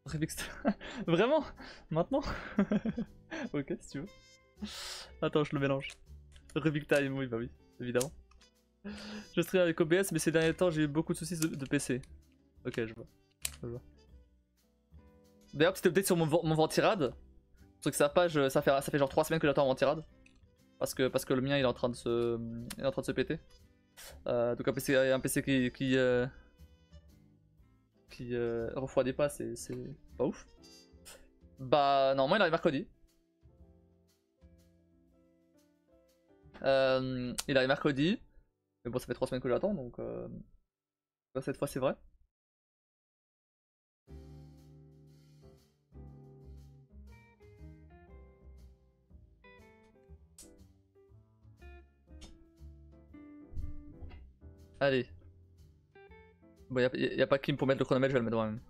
Remix. Vraiment? Maintenant? Ok, si tu veux. Attends, je le mélange. Rubik Time, oui, bah oui, évidemment. Je stream avec OBS, mais ces derniers temps, j'ai eu beaucoup de soucis de PC. Ok, je vois. D'ailleurs, petite update sur mon ventirad. Pour ceux qui savent pas, ça fait genre 3 semaines que j'attends un ventirad. Parce que le mien il est en train de se péter. Donc un PC qui refroidit pas, c'est pas ouf. Bah normalement il arrive mercredi. Il arrive mercredi. Mais bon ça fait 3 semaines que j'attends donc cette fois c'est vrai. Allez. Bon y a pas Kim pour mettre le chronomètre, je vais le mettre moi-même.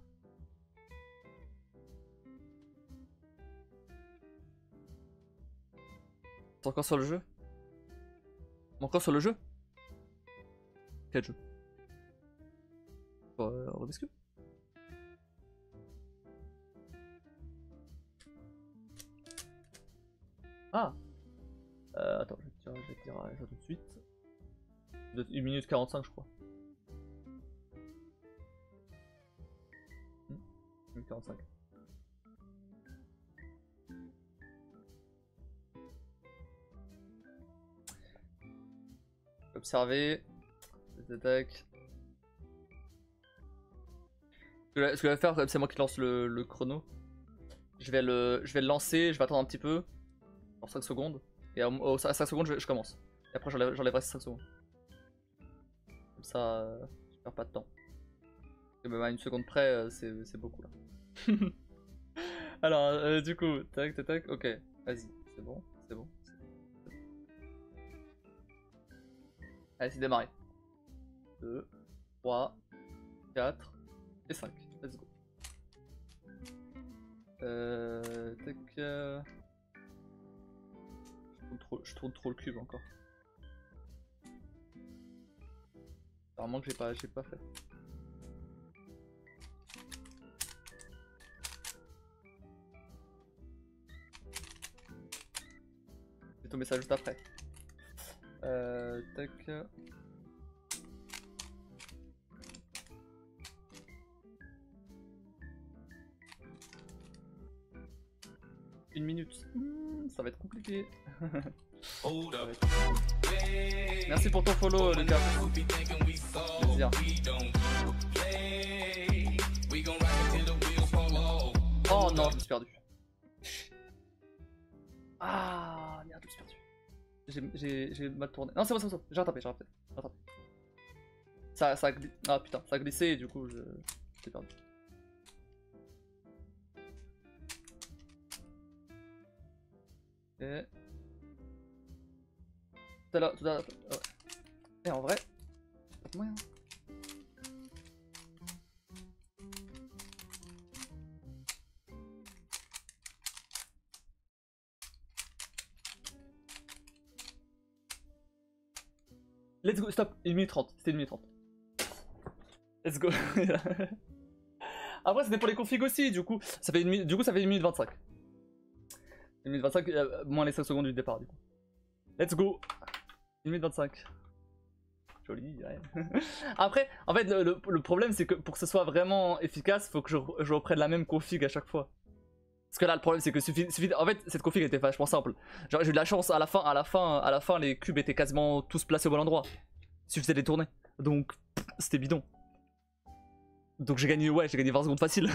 T'es encore sur le jeu? Encore sur le jeu? Quel jeu? Rubik's Cube? Ah! Attends, je vais te dire ça tout de suite. 1 minute 45 je crois. 1 minute 45. Observer. Attaque. Ce que je vais faire, comme c'est moi qui lance le chrono, je vais le lancer, je vais attendre un petit peu, en 5 secondes, et à 5 secondes je commence. Et après j'enlèverai ces 5 secondes. Comme ça, je perds pas de temps. Et même à 1 seconde près, c'est beaucoup là. Alors, du coup, tac, tac, tac, ok, vas-y, c'est bon, c'est bon. Allez, c'est démarré. 2, 3, 4 et 5. Let's go. Tac. Je tourne trop le cube encore. Apparemment que j'ai pas fait. J'ai tombé ça juste après. Tac. Une minute. Ça va être compliqué. Merci pour ton follow, Lucas. Plaisir. Oh non, je me suis perdu. Ah merde, je me suis perdu. J'ai mal tourné. Non, c'est bon, c'est bon. J'ai rattrapé. Ah putain, ça a glissé et du coup, j'ai perdu. Et... Tout à l'heure... Ouais. Et en vrai... Pas de moyen. Let's go, stop, 1 minute 30, c'était 1 minute 30. Let's go. Après c'était pour les configs aussi, du coup ça fait 1 minute 25. 1 minute 25, moins les 5 secondes du départ du coup. Let's go. 1 minute 25. Joli, ouais. Après, en fait le problème c'est que pour que ce soit vraiment efficace, faut que je reprenne la même config à chaque fois. Parce que là le problème c'est que en fait cette config était vachement simple. Genre j'ai eu de la chance, à la fin les cubes étaient quasiment tous placés au bon endroit. Il suffisait de les tourner. Donc c'était bidon. Donc j'ai gagné 20 secondes facile.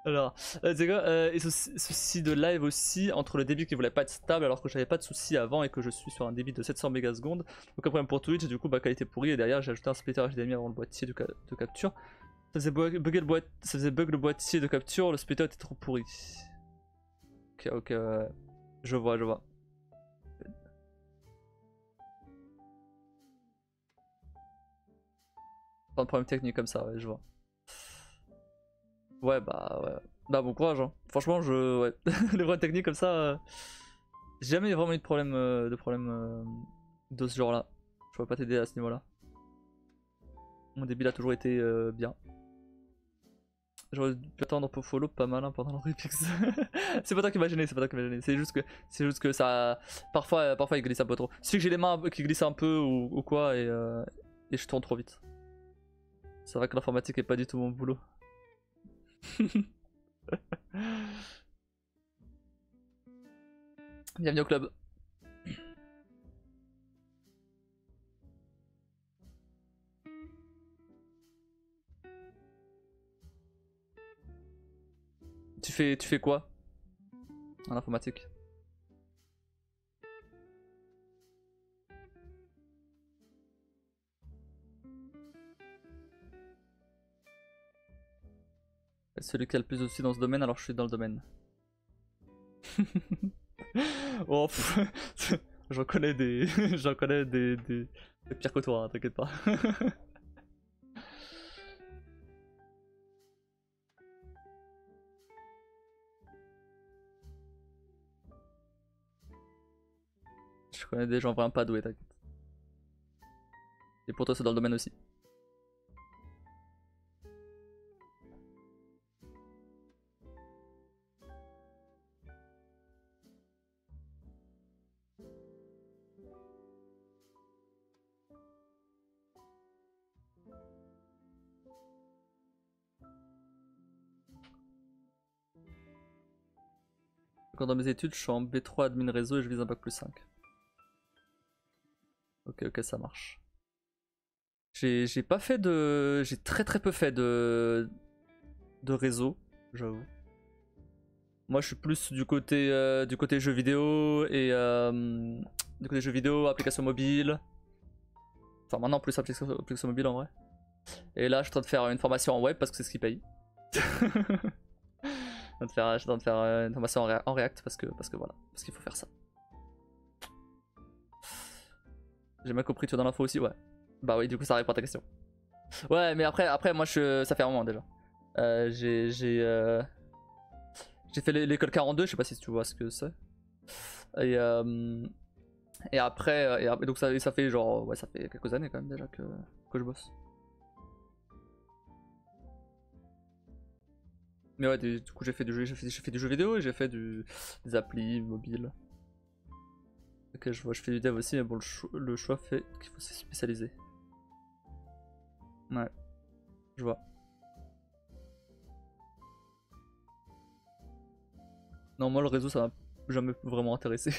Alors, c'est quoi et souci de live aussi entre le débit qui voulait pas être stable alors que j'avais pas de soucis avant et que je suis sur un débit de 700 mégasecondes. Donc un problème pour Twitch, du coup qualité pourrie et derrière j'ai ajouté un splitter HDMI avant le boîtier de capture. Ça faisait bug le boîtier de capture, le splitter était trop pourri. Ok, je vois. Pas de problème technique comme ça, ouais, je vois. Ouais, bah bon courage, hein. Franchement, ouais. Les problèmes techniques comme ça, j'ai jamais vraiment eu de problème, de ce genre là. Je pourrais pas t'aider à ce niveau là. Mon débit a toujours été bien. J'aurais dû attendre pour follow, pas malin pendant l'Oripix. C'est pas toi qui m'a gêné, c'est pas toi qui m'a gêné. C'est juste que ça. Parfois il glisse un peu trop. C'est que j'ai les mains qui glissent un peu ou quoi et je tourne trop vite. C'est vrai que l'informatique est pas du tout mon boulot. Bienvenue au club. Tu fais quoi en informatique? Celui qui a le plus aussi dans ce domaine, alors je suis dans le domaine. Oh, j'en connais des. J'en connais des pires que toi, hein, t'inquiète pas. Je connais des gens vraiment pas doués, t'inquiète. Et pour toi, c'est dans le domaine aussi. Quand dans mes études, je suis en B3 admin réseau et je vise un bac plus 5. Ok, ça marche. J'ai pas fait de. J'ai très peu fait de réseau, j'avoue. Moi je suis plus du côté jeux vidéo et du côté jeux vidéo, applications mobiles. Enfin maintenant plus applications mobiles en vrai. Et là je suis en train de faire une formation en web parce que c'est ce qui paye. Je suis en train de faire une formation en React parce que voilà, parce qu'il faut faire ça. J'ai mal compris, tu es dans l'info aussi, ouais. Bah oui, du coup ça répond à ta question. Ouais, mais après moi ça fait un moment déjà. J'ai fait l'école 42, je sais pas si tu vois ce que c'est. Et après, donc ça fait genre, ouais, ça fait quelques années quand même déjà que je bosse. Mais ouais, du coup j'ai fait du jeu vidéo et j'ai fait des applis mobiles. Ok, je vois, je fais du dev aussi, mais bon, le choix fait qu'il faut se spécialiser. Ouais, je vois. Non, moi le réseau ça m'a jamais vraiment intéressé.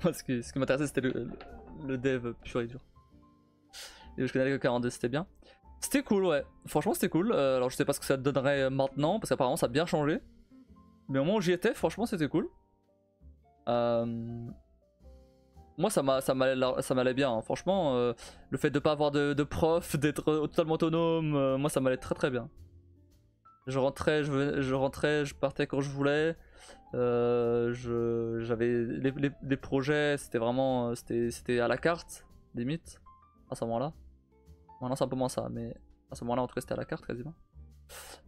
Moi ce qui m'intéressait c'était le dev pur et dur. Et je connais le 42, c'était bien. C'était cool, ouais. Franchement, c'était cool. Alors, je sais pas ce que ça donnerait maintenant, parce qu'apparemment, ça a bien changé. Mais au moment où j'y étais, franchement, c'était cool. Moi, ça m'allait bien. Hein. Franchement, le fait de pas avoir de prof, d'être totalement autonome, moi, ça m'allait très bien. Je rentrais, je partais quand je voulais. J'avais les projets, c'était vraiment, c'était à la carte, limite, à ce moment-là. Maintenant, c'est un peu moins ça, mais à ce moment-là, en tout cas, c'était à la carte quasiment.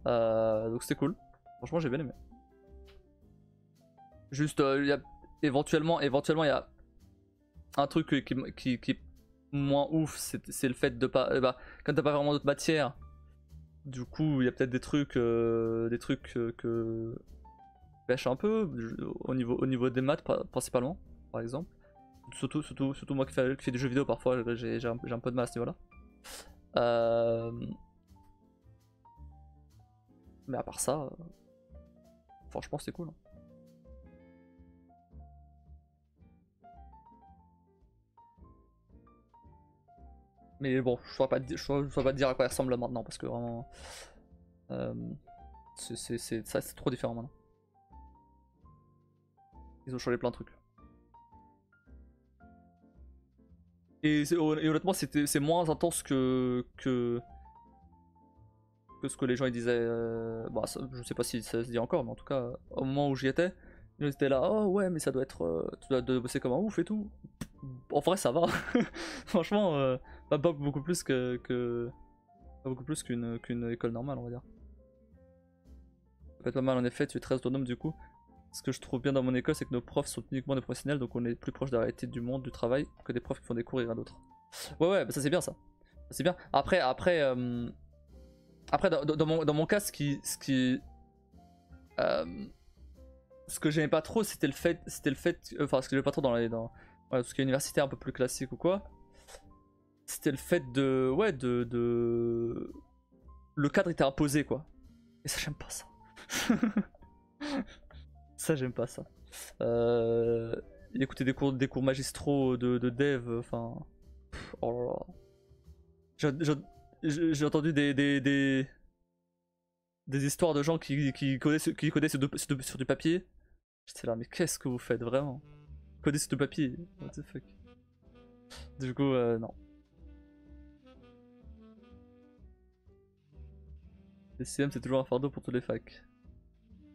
Donc c'était cool. Franchement, j'ai bien aimé. Juste, éventuellement, il y a un truc qui est moins ouf, c'est le fait de pas. Bah, quand t'as pas vraiment d'autres matières, du coup, il y a peut-être des trucs que pêche un peu au niveau des maths principalement, par exemple. Surtout moi qui fais du jeu vidéo, parfois j'ai un peu de mal à ce niveau-là. Mais à part ça, franchement, c'est cool. Hein. Mais bon, je ne saurais pas te dire à quoi il ressemble maintenant parce que vraiment. C'est trop différent maintenant. Ils ont changé plein de trucs. Et honnêtement, c'est moins intense que ce que les gens ils disaient. Bah, je sais pas si ça se dit encore, mais en tout cas, au moment où j'y étais, ils étaient là, oh ouais, mais ça doit être. Tu dois bosser comme un ouf et tout. En vrai, ça va. Franchement, pas beaucoup plus pas beaucoup plus qu'une école normale, on va dire. Ça peut être pas mal en effet, tu es très autonome du coup. Ce que je trouve bien dans mon école, c'est que nos profs sont uniquement des professionnels, donc on est plus proche de la réalité du monde du travail que des profs qui font des cours et rien d'autre. Ouais, bah ça c'est bien ça. C'est bien. Après Après, dans mon cas, ce que j'aimais pas trop, c'était le fait, enfin, ce que j'aimais pas trop ouais, tout ce qui est universitaire un peu plus classique ou quoi, c'était le fait ouais, le cadre était imposé, quoi. Et ça, j'aime pas ça. Ça, j'aime pas ça. Écouter des cours magistraux de dev, enfin, oh là là. J'ai entendu des histoires de gens qui codaient sur du papier. J'étais là, mais qu'est-ce que vous faites vraiment? Coder sur du papier, what the fuck. Du coup, non. Les CM, c'est toujours un fardeau pour tous les facs.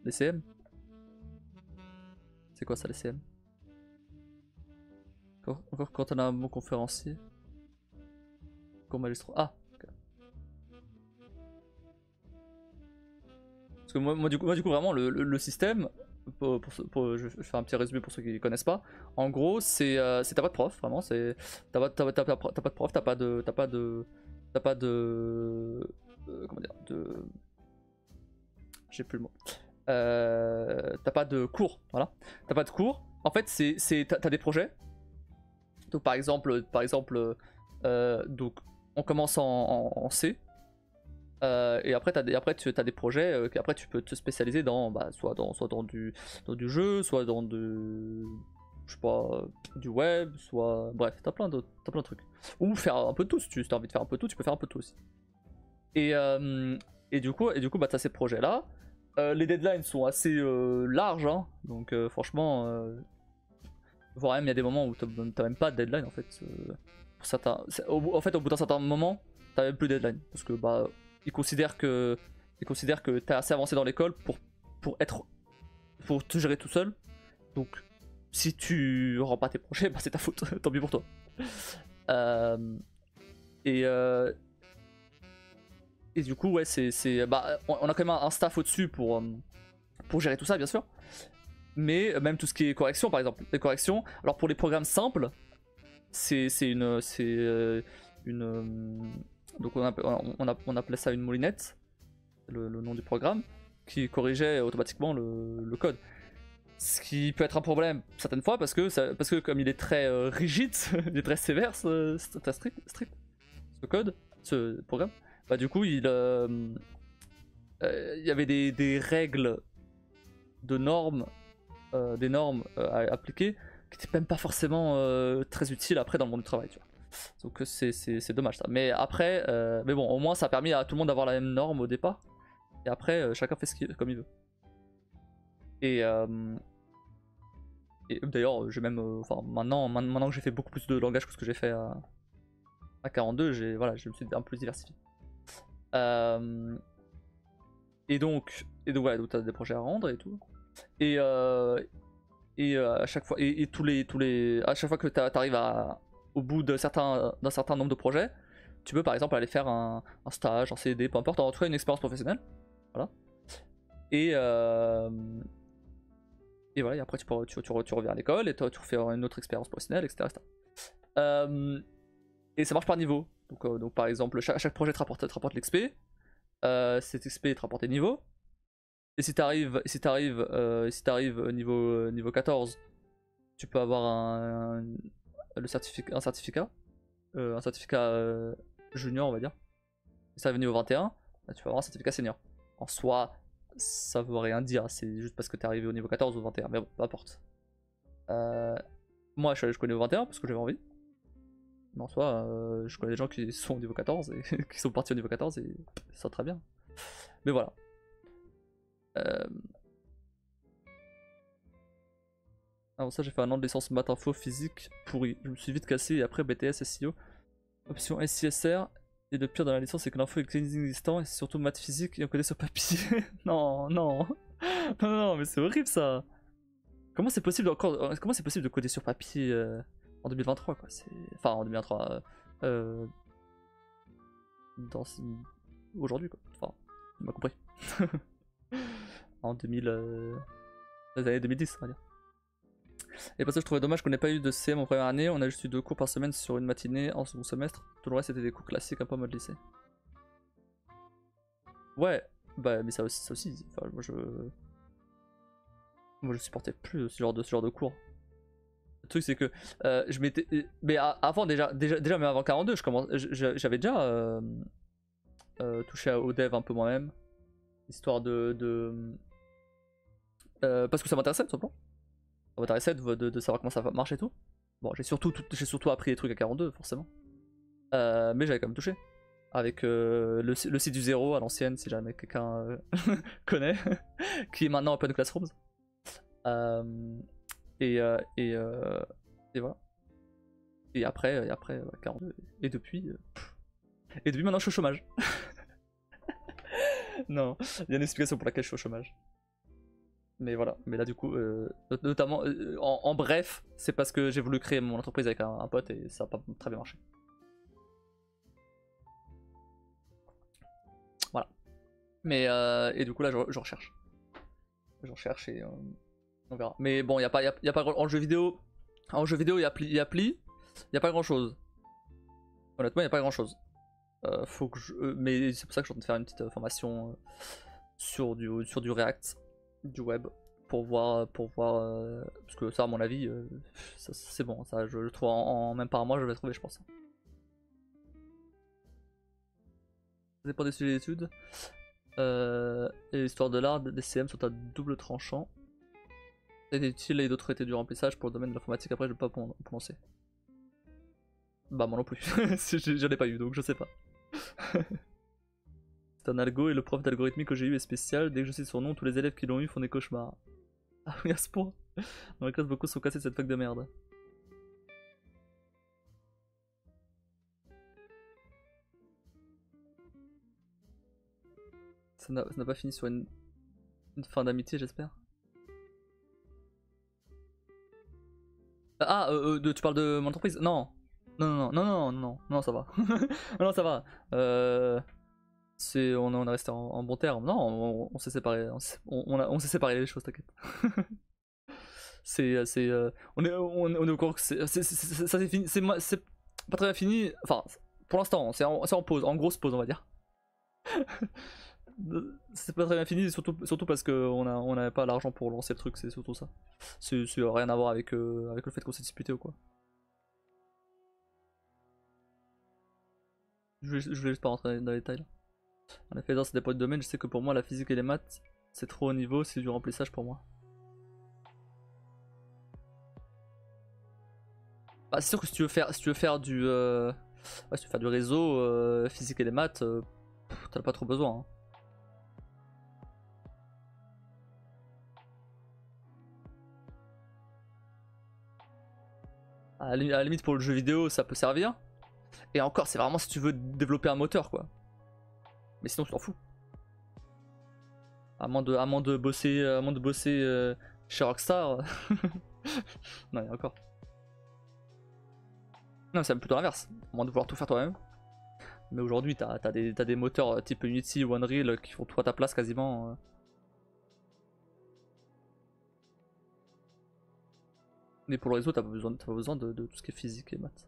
Les CM? C'est quoi ça, les CM? Encore quand on a un bon conférencier. Cours magistral. Ah! Parce que moi, du coup, vraiment, le système, je vais faire un petit résumé pour ceux qui ne connaissent pas. En gros, t'as pas de prof, vraiment. T'as pas de prof, t'as pas de. Comment dire? J'ai plus le mot. T'as pas de cours, voilà. T'as pas de cours. En fait, t'as des projets. Donc, par exemple, donc, on commence en C. Et après, tu as des projets qu'après tu peux te spécialiser dans, soit dans du jeu, soit dans je sais pas, du web, soit. Bref, t'as plein de trucs. Ou faire un peu de tout, si tu as envie de faire un peu de tout, tu peux faire un peu de tout aussi. Et du coup, t'as ces projets-là. Les deadlines sont assez larges, hein, donc franchement, voire même il y a des moments où t'as même pas de deadline en fait. Pour certains, en fait, au bout d'un certain moment, t'as même plus de deadline parce que ils considèrent que t'as assez avancé dans l'école pour te gérer tout seul. Donc, si tu rends pas tes projets, c'est ta faute. Tant pis pour toi. Et du coup, ouais, on a quand même un staff au-dessus pour gérer tout ça, bien sûr. Mais même tout ce qui est correction, par exemple, les corrections. Alors pour les programmes simples, donc on appelait ça une moulinette, le nom du programme, qui corrigeait automatiquement le code. Ce qui peut être un problème certaines fois parce que comme il est très rigide, il est très sévère, très strict, ce code, ce programme, du coup il y avait des règles de normes, des normes à appliquer qui n'étaient même pas forcément très utiles après dans le monde du travail, tu vois. Donc c'est dommage ça. Mais après, mais bon, au moins ça a permis à tout le monde d'avoir la même norme au départ. Et après, chacun fait comme il veut. Et d'ailleurs, j'ai même, maintenant que j'ai fait beaucoup plus de langage que ce que j'ai fait à 42, je me suis un peu plus diversifié. Et donc ouais, donc t'as des projets à rendre et tout. Et à chaque fois, à chaque fois que t'arrives au bout d'un certain nombre de projets, tu peux par exemple aller faire un stage, un CDD, peu importe, en tout cas une expérience professionnelle. Voilà. Et voilà, et après tu reviens à l'école et tu refais une autre expérience professionnelle, etc. Et ça marche par niveau. Donc par exemple, chaque projet te rapporte l'XP. Cet XP te rapporte des niveaux. Et si t'arrives niveau 14, tu peux avoir un certificat junior, on va dire. Si t'arrives niveau 21, tu peux avoir un certificat senior. En soi, ça veut rien dire, c'est juste parce que t'es arrivé au niveau 14 ou 21, mais bon, peu importe. Moi, je connais au 21 parce que j'avais envie. Mais en soi, je connais des gens qui sont au niveau 14 et qui sont partis au niveau 14 et ça très bien. Mais voilà. Avant ça, j'ai fait un an de licence maths info physique pourri. Je me suis vite cassé et après BTS SEO. Option SISR. Et le pire dans la licence, c'est que l'info est inexistant et c'est surtout maths physique et on connaît sur papier. Non, mais c'est horrible ça. Comment c'est possible de coder sur papier en 2023 quoi? Enfin en 2023. Aujourd'hui quoi. Enfin, tu m'as compris. En 2000. Les années 2010, on va dire. Et parce que je trouvais dommage qu'on n'ait pas eu de CM en première année, on a juste eu 2 cours par semaine sur une matinée en second semestre. Tout le reste c'était des cours classiques un peu en mode lycée. Ouais, bah mais ça aussi. Enfin, moi je supportais plus ce genre de cours. Le truc c'est que je m'étais, mais avant déjà mais avant 42, j'avais déjà touché au dev un peu moi-même, histoire parce que ça m'intéressait tout simplement. Ça m'intéressait de savoir comment ça marche et tout. Bon, j'ai surtout appris des trucs à 42 forcément, mais j'avais quand même touché. Avec le site du zéro à l'ancienne, si jamais quelqu'un connaît, qui est maintenant Open Classrooms. Euh, et voilà. Et après 42. Et depuis maintenant je suis au chômage. Non, il y a une explication pour laquelle je suis au chômage. Mais voilà, mais là du coup, notamment, en bref, c'est parce que j'ai voulu créer mon entreprise avec un pote et ça n'a pas très bien marché. Voilà. Mais et du coup là je recherche. Je recherche et on verra. Mais bon, y a pas en jeu vidéo. En jeu vidéo, il y a pas grand chose. Honnêtement, il y a pas grand chose. Faut que mais c'est pour ça que je suis en train de faire une petite formation sur du React, du web, pour voir parce que ça, à mon avis, c'est bon. Ça, je le trouve en même pas un mois, je vais trouver, je pense. Ça dépend des sujets d'études. Et l'histoire de l'art, des CM sont à double tranchant. C'est utile et d'autres étaient du remplissage pour le domaine de l'informatique. Après, je vais pas prononcer. Bah, moi non plus. J'en ai pas eu donc je sais pas. C'est un algo et le prof d'algorithmique que j'ai eu est spécial. Dès que je sais son nom, tous les élèves qui l'ont eu font des cauchemars. Ah oui, à ce point. Dans la classe, beaucoup sont cassés de cette fac de merde. Ça n'a pas fini sur une fin d'amitié, j'espère. Tu parles de mon entreprise? Non. Non, ça va. Non, ça va. On est resté en bon terme. Non, on s'est séparés. On s'est séparés les choses, t'inquiète. On est au courant que ça c'est fini. C'est pas très bien fini. Enfin, pour l'instant, c'est en pause, en grosse pause, on va dire. C'est pas très bien fini, surtout parce qu'on n'avait pas l'argent pour lancer le truc, c'est surtout ça. C'est rien à voir avec le fait qu'on s'est disputé ou quoi. Je voulais juste pas rentrer dans les détails là. En effet, dans des points de domaine, je sais que pour moi, la physique et les maths, c'est trop haut niveau, c'est du remplissage pour moi. Bah, c'est sûr que si tu veux faire du, si tu veux faire du réseau, physique et les maths, t'as pas trop besoin. Hein. À la limite, pour le jeu vidéo, ça peut servir. Et encore, c'est vraiment si tu veux développer un moteur, quoi. Mais sinon, tu t'en fous. À moins de bosser chez Rockstar. Non, il y a encore. Non, c'est plutôt l'inverse. À moins de vouloir tout faire toi-même. Mais aujourd'hui, t'as des moteurs type Unity ou Unreal qui font tout à ta place quasiment. Mais pour le réseau, t'as pas besoin de tout ce qui est physique et maths.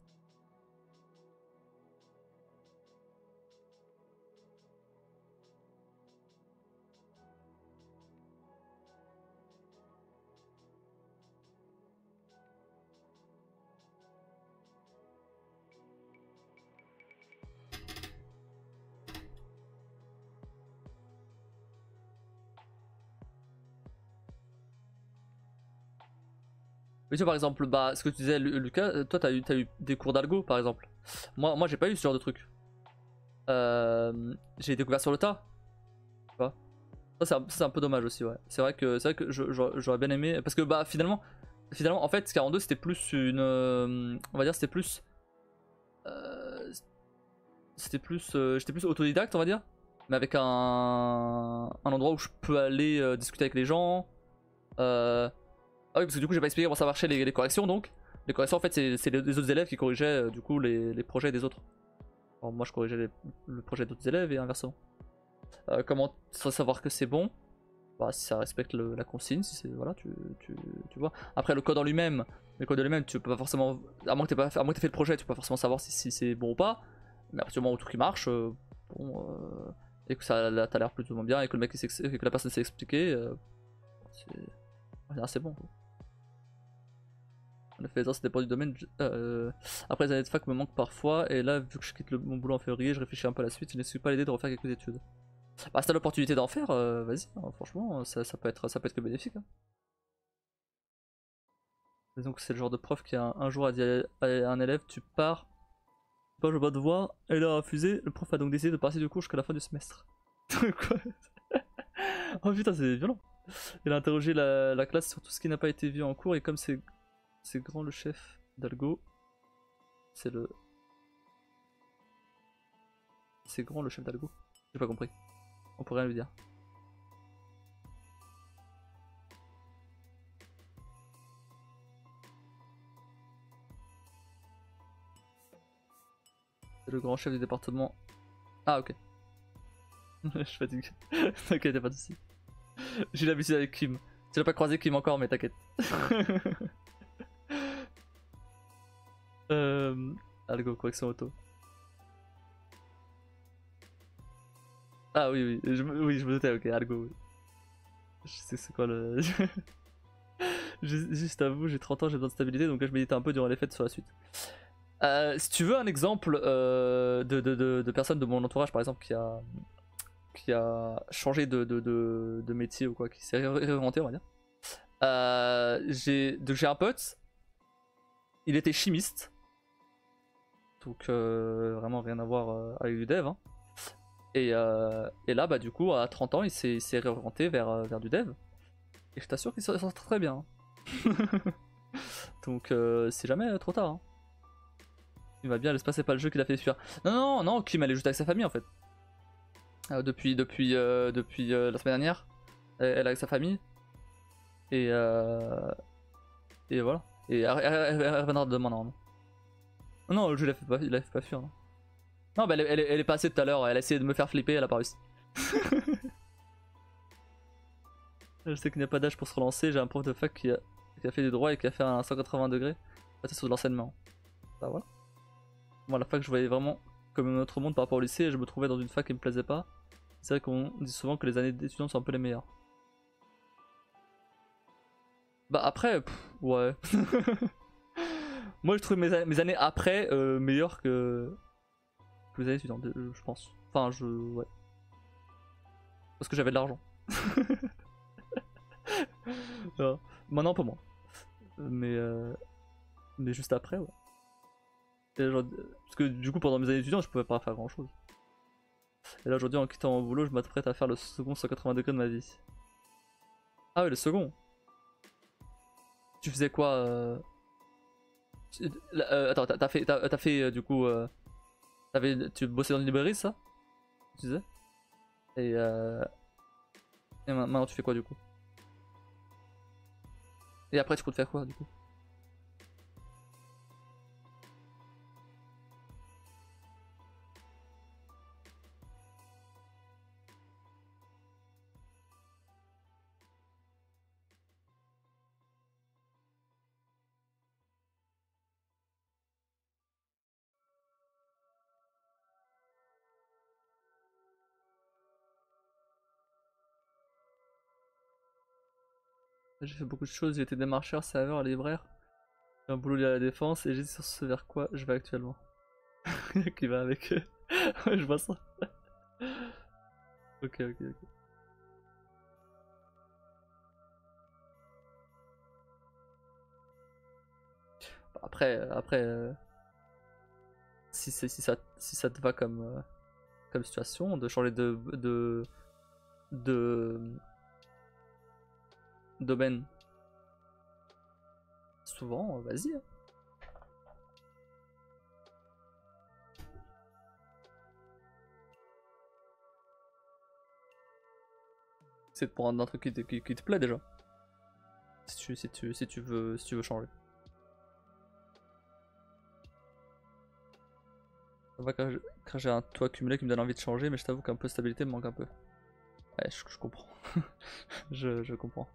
Mais tu vois, par exemple, bah, ce que tu disais, Lucas, toi, t'as eu des cours d'algo, par exemple. Moi j'ai pas eu ce genre de truc. J'ai découvert sur le tas. Tu vois. Ça, c'est un peu dommage aussi, ouais. C'est vrai que j'aurais bien aimé. Parce que, bah, finalement, en fait, 42, c'était plus une. On va dire, c'était plus. J'étais plus autodidacte, on va dire. Mais avec un endroit où je peux aller discuter avec les gens. Ah oui, parce que du coup, j'ai pas expliqué comment ça marchait les corrections donc. Les corrections, en fait, c'est les autres élèves qui corrigeaient du coup les projets des autres. Alors, moi, je corrigeais le projet d'autres élèves et inversement. Comment savoir que c'est bon? Bah, si ça respecte la consigne, si c'est. Voilà, tu vois. Après, le code en lui-même, tu peux pas forcément. À moins que t'aies fait le projet, tu peux pas forcément savoir si c'est bon ou pas. Mais à partir du moment où tout qui marche, bon. et que ça t'as l'air plutôt bien et que le mec que la personne s'est expliqué, c'est bon. Quoi. En effet, ça dépend du domaine. Après les années de fac me manquent parfois et là vu que je quitte mon boulot en février, je réfléchis un peu à la suite, je ne suis pas l'idée de refaire quelques études. Bah si t'as l'opportunité d'en faire, vas-y, hein, franchement ça peut être que bénéfique. Hein. Disons que c'est le genre de prof qui un jour a dit à un élève tu pars, je vais pas devoir, et il a refusé, le prof a donc décidé de passer du cours jusqu'à la fin du semestre. Quoi. Oh putain c'est violent. Il a interrogé la classe sur tout ce qui n'a pas été vu en cours et comme c'est grand le chef d'Algo, c'est grand le chef d'Algo. J'ai pas compris. On peut rien lui dire. C'est le grand chef du département. Ah ok. Je suis fatigué. T'inquiète, y'a pas de soucis. J'ai l'habitude avec Kim. Tu l'as pas croisé Kim encore, mais t'inquiète. Algo, correction auto. Ah oui, oui, oui, je me doutais, ok, Algo, oui. Je sais c'est quoi le... Juste à vous, j'ai 30 ans, j'ai besoin de stabilité, donc là je médite un peu durant les fêtes sur la suite. Si tu veux un exemple de personne de mon entourage, par exemple, qui a changé de métier ou quoi, qui s'est réinventé, on va dire. J'ai un pote, il était chimiste, donc vraiment rien à voir avec du dev. Hein. Et là, bah, du coup, à 30 ans, il s'est réorienté vers du dev. Et je t'assure qu'il s'en sort très bien. Donc, c'est jamais trop tard. Hein. Il va bien, l'espace c'est pas le jeu qu'il a fait fuir. Non, Kim elle est juste avec sa famille en fait. Depuis la semaine dernière, elle est avec sa famille. Et voilà. Et elle reviendra demain normalement. Non, le jeu il a fait pas fuir. Non, non bah, elle est passée tout à l'heure, elle a essayé de me faire flipper, elle a pas réussi. Je sais qu'il n'y a pas d'âge pour se relancer, j'ai un prof de fac qui a fait du droit et qui a fait un 180 degrés. C'est sur de l'enseignement. Bah voilà. Moi, la fac, je voyais vraiment comme un autre monde par rapport au lycée et je me trouvais dans une fac qui me plaisait pas. C'est vrai qu'on dit souvent que les années d'étudiants sont un peu les meilleures. Bah après, ouais. Moi, je trouve mes années après meilleures que les années étudiantes, je pense. Enfin, ouais. Parce que j'avais de l'argent. Voilà. Maintenant, pas moins. Mais juste après, ouais. Parce que du coup, pendant mes années étudiantes, je pouvais pas faire grand chose. Et là, aujourd'hui, en quittant mon boulot, je m'apprête à faire le second 180 degrés de ma vie. Ah ouais, le second. Tu faisais quoi Attends, t'as fait du coup. Tu bossais dans une librairie, ça tu disais Et, maintenant, tu fais quoi du coup Et après, tu comptes faire quoi du coup J'ai fait beaucoup de choses, j'ai été démarcheur, serveur, libraire. J'ai un boulot lié à la défense et j'ai sur ce vers quoi je vais actuellement. Qui va avec eux. Ouais, je vois ça. Ok. Après si ça te va comme situation, de changer de domaine souvent, vas-y. Hein. C'est de prendre un truc qui te plaît déjà. Si tu veux changer. Ça va quand j'ai un toit accumulé qui me donne envie de changer, mais je t'avoue qu'un peu de stabilité me manque un peu. Ouais, je comprends. je comprends.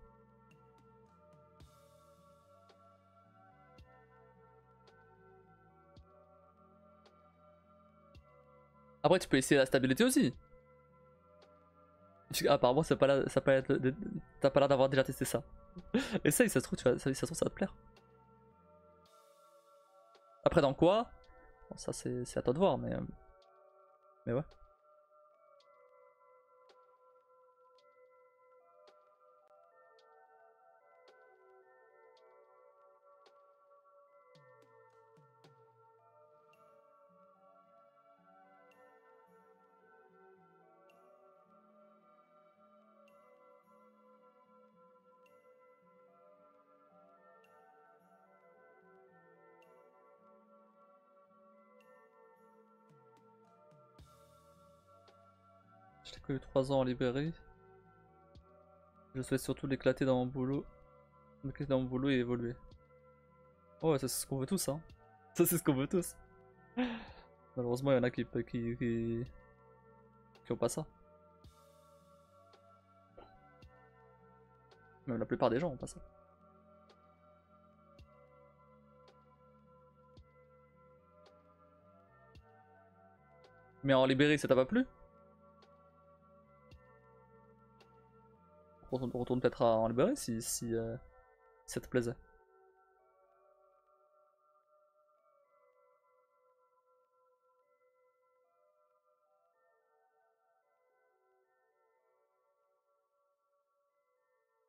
Après, tu peux essayer la stabilité aussi. Apparemment, t'as pas l'air d'avoir déjà testé ça. Essaye, ça se trouve, ça se trouve, ça va te plaire. Après, dans quoi? Bon, ça, c'est à toi de voir, mais ouais. Je l'ai connu 3 ans en librairie. Je souhaite surtout l'éclater dans mon boulot. L'éclater dans mon boulot et évoluer. Oh ouais, ça c'est ce qu'on veut tous, hein. Ça c'est ce qu'on veut tous. Malheureusement, il y en a qui ont pas ça. Même la plupart des gens ont pas ça. Mais en librairie, ça t'a pas plu? On retourne peut-être en librairie si ça te plaisait.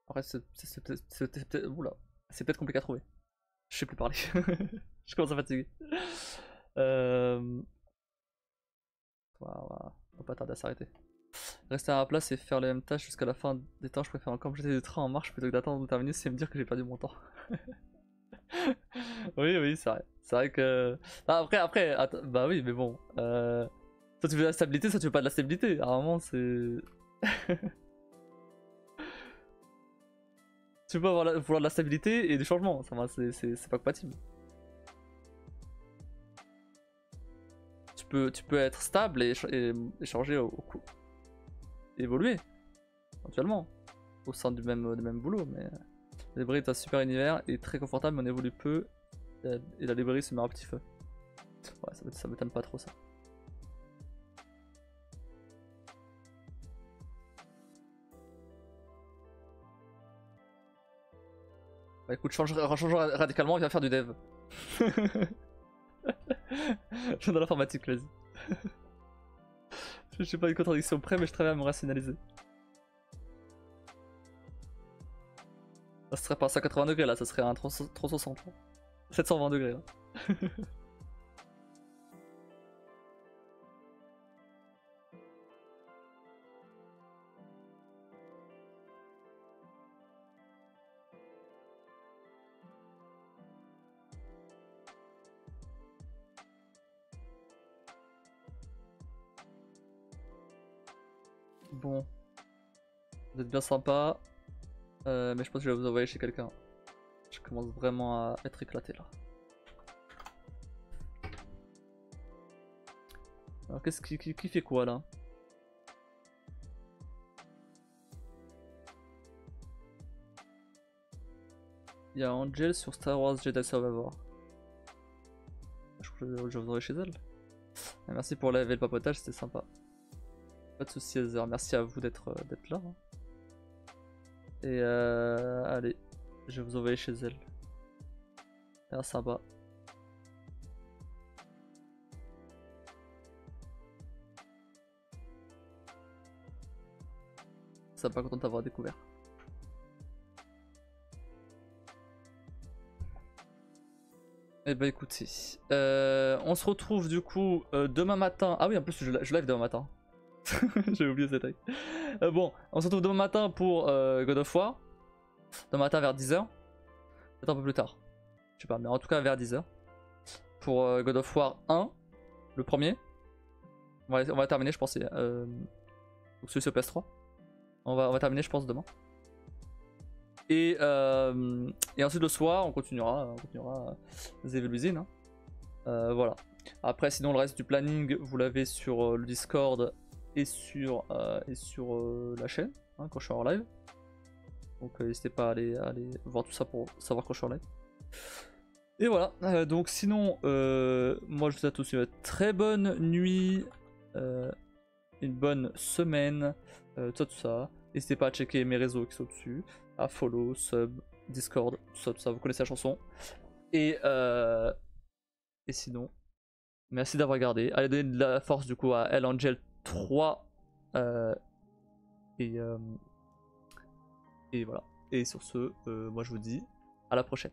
Après, c'est peut-être compliqué à trouver. Je sais plus parler. Je commence à fatiguer. Voilà. Faut pas tarder à s'arrêter. Rester à la place et faire les mêmes tâches jusqu'à la fin des temps, je préfère encore jeter des trains en marche plutôt que d'attendre de terminer et me dire que j'ai perdu mon temps. Oui, c'est vrai. C'est vrai que. Ah, après, bah oui, mais bon. Soit tu veux de la stabilité, soit tu veux pas de la stabilité. À un moment, c'est. Tu peux vouloir de la stabilité et du changement. C'est pas compatible. Tu peux être stable et changer au coup. Évoluer, éventuellement, au sein du même boulot. Mais la librairie est un super univers et très confortable, mais on évolue peu. Et la librairie se met un petit feu. Ouais, ça m'étonne pas trop ça. Bah écoute, change radicalement, viens faire du dev. Je viens dans l'informatique, vas-y. Je sais pas une contradiction près, mais je travaille à me rationaliser. Ça serait pas 180 degrés là, ça serait un 360. 720 degrés là. Bon. Vous êtes bien sympa. Mais je pense que je vais vous envoyer chez quelqu'un. Je commence vraiment à être éclaté là. Alors qu'est-ce qui fait quoi là? Il y a Angel sur Star Wars Jedi Survivor. Je crois que je vous aurai chez elle. Et merci pour la et le papotage, c'était sympa. Pas de soucis Heather, merci à vous d'être là. Hein. Et allez, je vais vous envoyer chez elle. C'est sympa. Sympa, content d'avoir découvert. Eh bah écoutez, on se retrouve du coup demain matin. Ah oui, en plus je live demain matin. J'ai oublié cette taille. Bon, on se retrouve demain matin pour God of War. Demain matin vers 10h. Peut-être un peu plus tard. Je sais pas, mais en tout cas vers 10h. Pour God of War 1, le premier. On va terminer, je pense. Donc celui sur PS3. On va terminer, je pense, demain. Et ensuite le soir, on continuera The Evil Within. Hein. Voilà. Après, sinon, le reste du planning, vous l'avez sur le Discord et sur la chaîne, hein, quand je suis en live. Donc n'hésitez pas à aller voir tout ça pour savoir quand je suis en live. Et voilà, donc sinon, moi je vous souhaite tous une très bonne nuit. une bonne semaine, tout ça. N'hésitez pas à checker mes réseaux qui sont dessus, à follow, sub, Discord, tout ça, vous connaissez la chanson. Et sinon, merci d'avoir regardé. Allez donner de la force du coup à El Angel 3. Et voilà. Et sur ce, moi je vous dis à la prochaine.